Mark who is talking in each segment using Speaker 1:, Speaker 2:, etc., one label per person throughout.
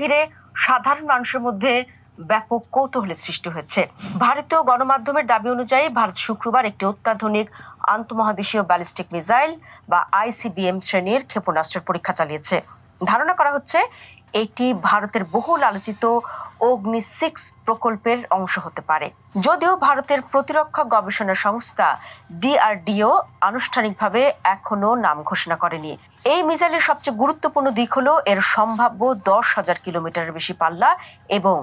Speaker 1: ঘিরে সাধারণ মানুষের মধ্যে ব্যাপক কৌতূহলের সৃষ্টি হয়েছে। ভারতীয় গণমাধ্যমের দাবি অনুযায়ী ভারত শুক্রবার একটি অত্যাধুনিক আন্তঃমহাদেশীয় ব্যালিস্টিক মিসাইল বা আইসিবিএম শ্রেণীর ক্ষেপণাস্ত্রের পরীক্ষা চালিয়েছে। ধারণা করা হচ্ছে এটি ভারতের বহুল আলোচিত অগ্নি-6 প্রকল্পের অংশ হতে পারে। যদিও ভারতের প্রতিরক্ষা গবেষণা সংস্থা ডিআরডিও আনুষ্ঠানিকভাবে এখনো নাম ঘোষণা করেনি। এই মিসাইলের সবচেয়ে গুরুত্বপূর্ণ দিক হলো এর সম্ভাব্য 10,000 কিলোমিটারের বেশি পাল্লা এবং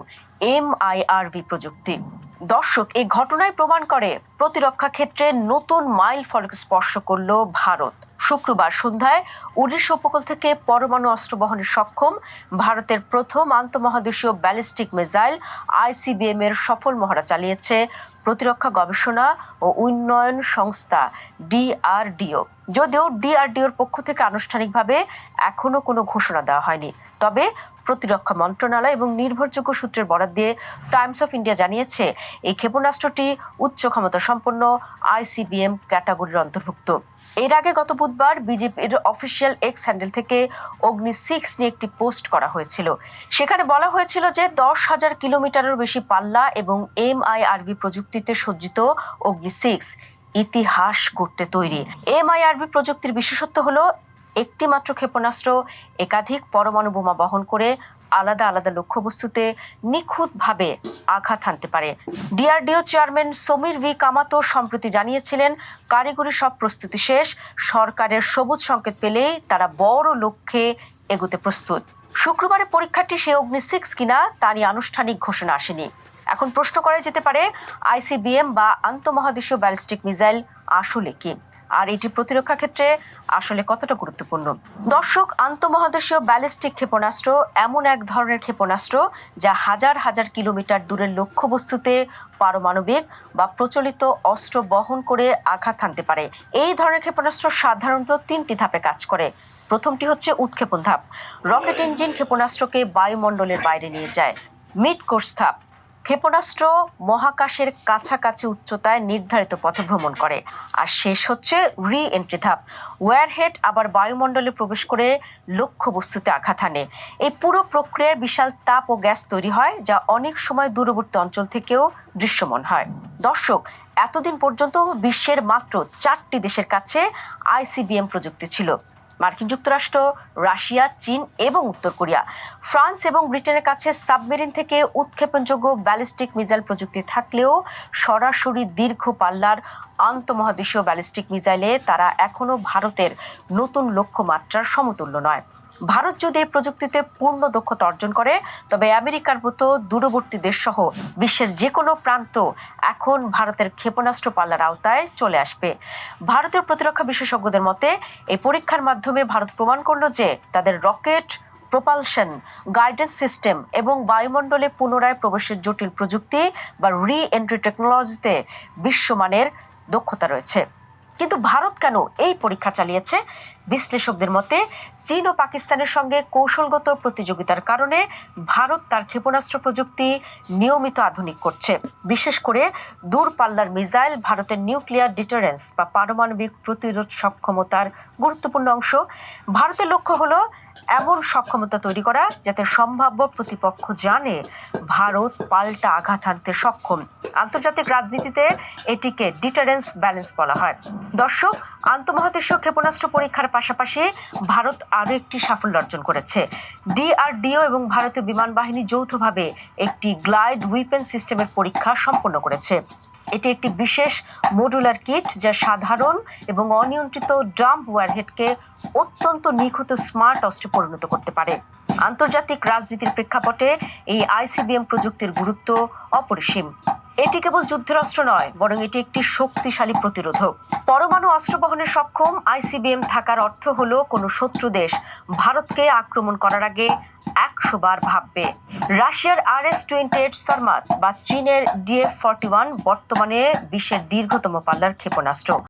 Speaker 1: এমআইআরভি প্রযুক্তি। দর্শক, এই ঘটনায় প্রমাণ করে প্রতিরক্ষা ক্ষেত্রে নতুন মাইল ফলক স্পর্শ করল ভারত। শুক্রবার সন্ধ্যায় ওড়িশা উপকূল থেকে পরমাণু অস্ত্র বহনে সক্ষম ভারতের প্রথম আন্তঃমহাদেশীয় ব্যালিস্টিক মিসাইল আইসিবিএম এর সফল মহড়া চালিয়েছে প্রতিরক্ষা গবেষণা ও উন্নয়ন সংস্থা ডিআরডিও। যদিও ডিআরডিওর পক্ষ থেকে আনুষ্ঠানিকভাবে এখনো কোনো ঘোষণা দেওয়া হয়নি, তবে প্রতিরক্ষা মন্ত্রণালয় এবং নির্ভরযোগ্য সূত্রের বরাত দিয়ে টাইমস অফ ইন্ডিয়া জানিয়েছে এই ক্ষেপণাস্ত্রটি উচ্চ ক্ষমতা সম্পন্ন আইসিবিএম ক্যাটাগরির অন্তর্ভুক্ত। এর আগে গত বুধবার বিজেপির অফিসিয়াল এক্স হ্যান্ডেল থেকে অগ্নি-6 নিয়ে একটি পোস্ট করা হয়েছিল। সেখানে বলা হয়েছিল যে 10,000 কিলোমিটারের বেশি পাল্লা এবং এমআইআরভি প্রযুক্তিতে সজ্জিত অগ্নি-6 ইতিহাস গড়তে তৈরি। এমআইআরভি প্রযুক্তির বিশেষত্ব হলো একটি মাত্র ক্ষেপণাস্ত্র একাধিক পরমাণু বোমা বহন করে আলাদা আলাদা লক্ষ্যবস্তুতে নিখুঁতভাবে আঘাত হানতে পারে। ডিআরডিও চেয়ারম্যান সমীর ভি কামাতো সম্প্রতি জানিয়েছিলেন, কারিগরি সব প্রস্তুতি শেষ, সরকারের সবুজ সংকেত পেলেই তারা বড় লক্ষ্যে এগোতে প্রস্তুত। শুক্রবারের পরীক্ষাটি সে অগ্নি-6 কিনা তা নিয়ে আনুষ্ঠানিক ঘোষণা আসেনি। এখন প্রশ্ন করা যেতে পারে, আইসিবিএম বা আন্তঃমহাদেশীয় ব্যালিস্টিক মিসাইল আসলে কি, আর এটি প্রতিরক্ষা ক্ষেত্রে আসলে কতটা গুরুত্বপূর্ণ? দর্শক, আন্তঃমহাদেশীয় ব্যালিস্টিক ক্ষেপণাস্ত্র এমন এক ধরনের ক্ষেপণাস্ত্র যা হাজার হাজার কিলোমিটার দূরের লক্ষ্যবস্তুতে পারমাণবিক বা প্রচলিত অস্ত্র বহন করে আঘাত হানতে পারে। এই ধরনের ক্ষেপণাস্ত্র সাধারণত 3টি ধাপে কাজ করে। প্রথমটি হচ্ছে উৎক্ষেপণ ধাপ। রকেট ইঞ্জিন ক্ষেপণাস্ত্রকে বায়ুমণ্ডলের বাইরে নিয়ে যায়। মিড কোর্স ধাপ। ক্ষেপণাস্ত্র মহাকাশের কাছাকাছি উচ্চতায় নির্ধারিত পথে ভ্রমণ করে। আর শেষ হচ্ছে রি এন্ট্রি ধাপ। ওয়্যারহেড আবার বায়ুমণ্ডলে প্রবেশ করে লক্ষ্যবস্তুতে আঘাত হানে। এই পুরো প্রক্রিয়ায় বিশাল তাপ ও গ্যাস তৈরি হয়, যা অনেক সময় দূরবর্তী অঞ্চল থেকেও দৃশ্যমান হয়। দর্শক, এতদিন পর্যন্ত বিশ্বের মাত্র 4টি দেশের কাছে আইসিবিএম প্রযুক্তি ছিল: মার্কিন যুক্তরাষ্ট্র, রাশিয়া, চীন এবং উত্তর কোরিয়া। ফ্রান্স এবং ব্রিটেনের কাছে সাবমেরিন থেকে উৎক্ষেপণযোগ্য ব্যালিস্টিক মিসাইল প্রযুক্তি থাকলেও সরাসরি দীর্ঘ পাল্লার আন্তঃমহাদেশীয় ব্যালিস্টিক মিসাইলে তারা এখনো ভারতের নতুন লক্ষ্যমাত্রার সমতুল্য নয়। ভারত যদি এই প্রযুক্তিতে পূর্ণ দক্ষতা অর্জন করে, তবে আমেরিকার মতো দূরবর্তী দেশসহ বিশ্বের যে কোনো প্রান্ত এখন ভারতের ক্ষেপণাস্ত্র পাল্লার আওতায় চলে আসবে। ভারতীয় প্রতিরক্ষা বিশেষজ্ঞদের মতে, এই পরীক্ষার মাধ্যমে ভারত প্রমাণ করল যে তাদের রকেট প্রপালশন, গাইডেন্স সিস্টেম এবং বায়ুমণ্ডলে পুনরায় প্রবেশের জটিল প্রযুক্তি বা রি এন্ট্রি টেকনোলজিতে বিশ্বমানের দক্ষতা রয়েছে। কিন্তু ভারত কেন এই পরীক্ষা চালিয়েছে? বিশ্লেষকদের মতে, চীন ও পাকিস্তানের সঙ্গে কৌশলগত প্রতিযোগিতার কারণে ভারত তার ক্ষেপণাস্ত্র প্রযুক্তি নিয়মিত আধুনিক করছে। বিশেষ করে দূরপাল্লার মিসাইল ভারতের নিউক্লিয়ার ডিটারেন্স বা পারমাণবিক প্রতিরোধ সক্ষমতার গুরুত্বপূর্ণ অংশ। ভারতের লক্ষ্য হলো এমন সক্ষমতা তৈরি করা যাতে সম্ভাব্য প্রতিপক্ষ জানে ভারত পাল্টা আঘাত হানতে সক্ষম। আন্তর্জাতিক রাজনীতিতে এটিকে ডিটারেন্স ব্যালেন্স বলা হয়। দর্শক, আন্তঃমহাদেশীয় ক্ষেপণাস্ত্র পরীক্ষার পাশাপাশি ভারত আরও একটি সাফল্য অর্জন করেছে। ডিআরডিও এবং ভারতীয় বিমান বাহিনী যৌথভাবে একটি গ্লাইড উইপেন সিস্টেমের পরীক্ষা সম্পন্ন করেছে। এটি একটি বিশেষ মডুলার কিট যা সাধারণ এবং অনিয়ন্ত্রিত ডাম্প ওয়্যারহেডকে অত্যন্ত নিখুঁত স্মার্ট অস্ত্রে পরিণত করতে পারে। আন্তর্জাতিক রাজনীতির প্রেক্ষাপটে এই আইসিবিএম প্রযুক্তির গুরুত্ব অপরিসীম। এটি কেবল যুদ্ধের অস্ত্র নয়, বরং এটি একটি শক্তিশালী প্রতিরোধক। পরমাণু অস্ত্র বহনে সক্ষম আইসিবিএম থাকার অর্থ হলো কোনো শত্রু দেশ ভারতকে আক্রমণ করার আগে 100 বার ভাববে। রাশিয়ার RS-28 সারমাত বা চীনের DF-41 বর্তমানে বিশ্বের দীর্ঘতম পাল্লার ক্ষেপণাস্ত্র।